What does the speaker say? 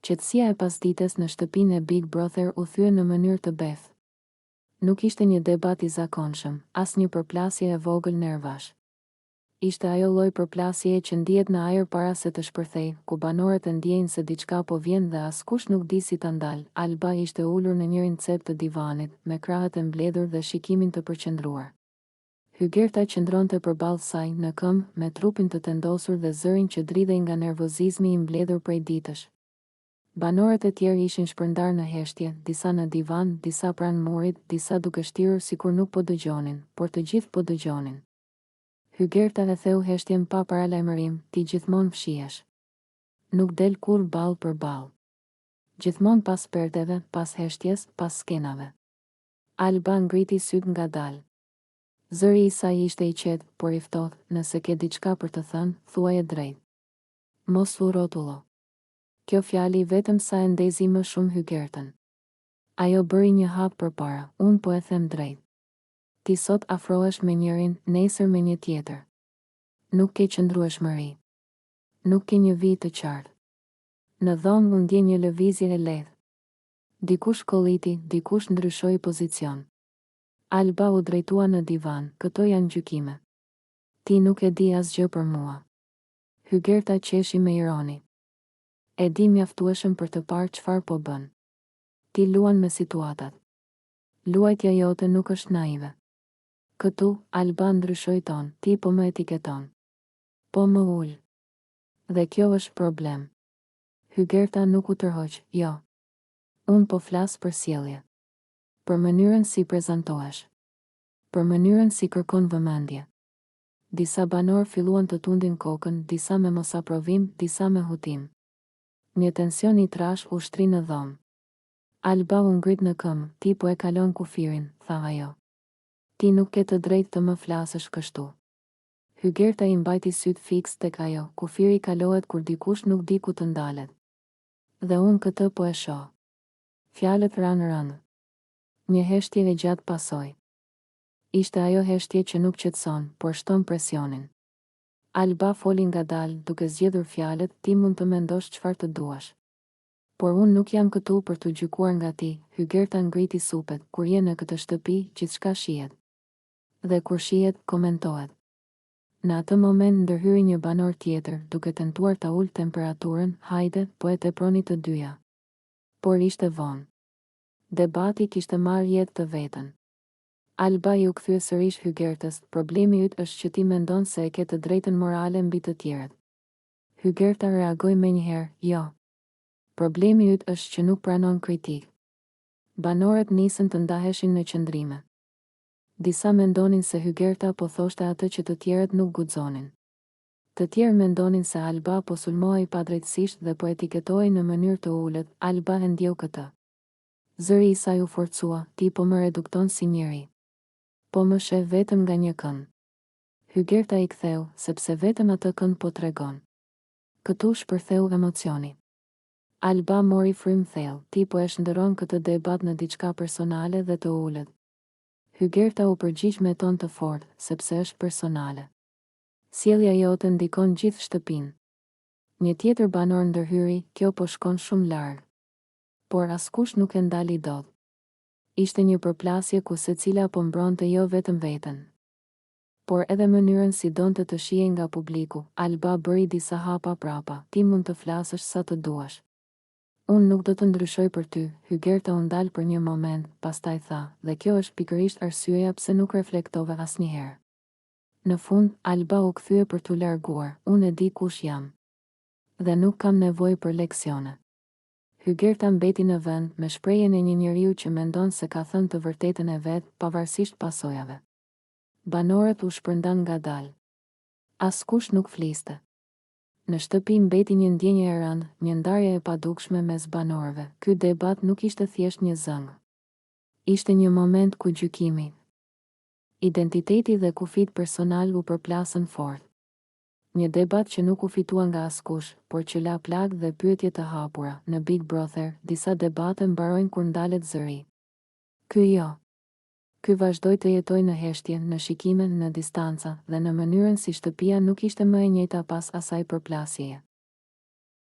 Qetësia e pasdites në shtëpinë e Big Brother u thye në mënyrë të befë. Nuk ishte një debat i zakonshëm, as një përplasje e vogël nervash. Ishte ajo lloj përplasjeje që ndihet në ajër para se të shpërthej, ku banorët e ndjejnë se diçka po vjen dhe askush nuk di si ta ndal. Alba ishte ulur në njërin cep të divanit, me krahët e mbledhur dhe shikimin të përqendruar. Hygerta qëndronte përballë saj në këmbë, me trupin të tendosur dhe zërin që dridhej nga nervozizmi i mbledhur prej ditësh. Banorët e tjerë ishin shpërndar në heshtje, disa në divan, disa pranë murit, disa duke shtirur sikur nuk po dëgjonin, por të gjithë po dëgjonin. Hygerta e theu heshtjen pa paralajmërim, ti gjithmonë fshihesh. Nuk del kur ballë për ballë. Gjithmonë pas perdeve, pas heshtjes, pas skenave. Alba ngriti syt ngadalë. Zëri i saj ishte i qetë, por i ftohtë, nëse ke diçka për të thënë, thuaje drejt. Mos u rrotullo. Kjo fjali vetëm sa e ndezi më shumë Hygertën. Ajo bëri një hap përpara, unë po e them drejt. Ti sot afrohesh me njërin, nesër me një tjetër. Nuk ke qëndrueshmëri. Nuk ke një vit të qartë. Në dhomë u ndje një lëvizje e lehtë. Dikush kolliti, dikush ndryshoi pozicion. Alba u drejtua në divan, këto janë gjykime. Ti nuk e di asgjë për mua. Hygerta qeshi me ironi. E di mjaftueshëm për të parë çfarë po bën. Ti luan me situatat. Luajtja jote nuk është naive. Këtu, Alba ndryshoi ton, ti po më etiketon. Po më ul. Dhe kjo është problem. Hygerta nuk u tërhoq, jo. Unë po flas për sjellje. Për mënyrën si prezantohesh. Për mënyrën si kërkon vëmendje. Disa banor filluan të tundin kokën, disa me mosaprovim, disa me hutim. Një tension i trash u shtri në dhomë. Alba u ngrit në këmbë, ti po e kalon kufirin, tha ajo. Ti nuk ke të drejtë të më flasësh kështu. Hygerta i mbajti syt fiks tek ajo, kufiri kalohet kur dikush nuk di ku të ndalet. Dhe unë këtë po e shoh. Fjalët ranë. Një heshtje e gjatë pasoi. Ishte ajo heshtje që nuk qetëson, por shton presionin. Alba foli ngadalë, duke zgjedhur fjalët, ti mund të mendosh çfarë të duash. Por unë nuk jam këtu për të gjykuar nga ti. Hygerta ngriti supet, kur je në këtë shtëpi, gjithçka shihet. Dhe kur shihet, komentohet. Në atë moment ndërhyri një banor tjetër, duke tentuar ta ul temperaturën, hajde, po e teproni të dyja. Por ishte vonë. Debati kishte marrë jetë të vetën. Alba ju kthye sërish Hygertës, problemi yt është që ti mendon se e ke të drejtën morale mbi të tjerët. Hygerta reagoi menjëherë, jo. Problemi yt është që nuk pranon kritik. Banorët nisën të ndaheshin në qëndrime. Disa mendonin se Hygerta po thoshte atë që të tjerët nuk guxonin. Të tjerë mendonin se Alba po sulmohej padrejtësisht dhe po etiketohej në mënyrë të ulët. Alba e ndjeu këtë. Zëri i saj u forcua, ti po më redukton si njeri. Po më sheh vetëm nga një kënd. Hygerta i ktheu, sepse vetëm atë kënd po tregon. Këtu shpërtheu emocioni. Alba mori frym thellë, ti po e shndërron këtë debat në diçka personale dhe të ulët. Hygerta u përgjigj me ton të fortë, sepse është personale. Sjellja jote ndikon gjithë shtëpinë. Një tjetër banor ndërhyri, kjo po shkon shumë larg. Por askush nuk e ndali dot. Ishte një përplasje ku secila po mbronte jo vetëm veten, por edhe mënyrën si donte të shihej nga publiku. Alba bëri disa hapa prapa, ti mund të flasësh sa të duash. Unë nuk do të ndryshoj për ty. Hygerta u ndal për një moment, pastaj tha, dhe kjo është pikërisht arsyeja pse nuk reflektove asnjëherë. Në fund, Alba u kthye për t'u larguar, unë e di kush jam. Dhe nuk kam nevojë për leksione. Hygerta mbeti në vend, me shprehjen e një njeriu që mendon se ka thënë të vërtetën e vet, pavarësisht pasojave. Banorët u shpërndan ngadalë. Askush nuk fliste. Në shtëpi mbeti një ndjenjë e rëndë, një ndarje e padukshme mes banorëve. Ky debat nuk ishte thjesht një zëng. Ishte një moment ku gjykimi, identiteti dhe kufit personal u përplasën fort. Një debat që nuk u fitua nga askush, por që la plagë dhe pyetje të hapura. Në Big Brother, disa debate mbarojnë kur ndalet zëri. Ky jo. Ky vazhdoi të jetojë në heshtje, në shikime, në distanca, dhe në mënyrën si shtëpia nuk ishte më e njëjta pas asaj përplasjeje.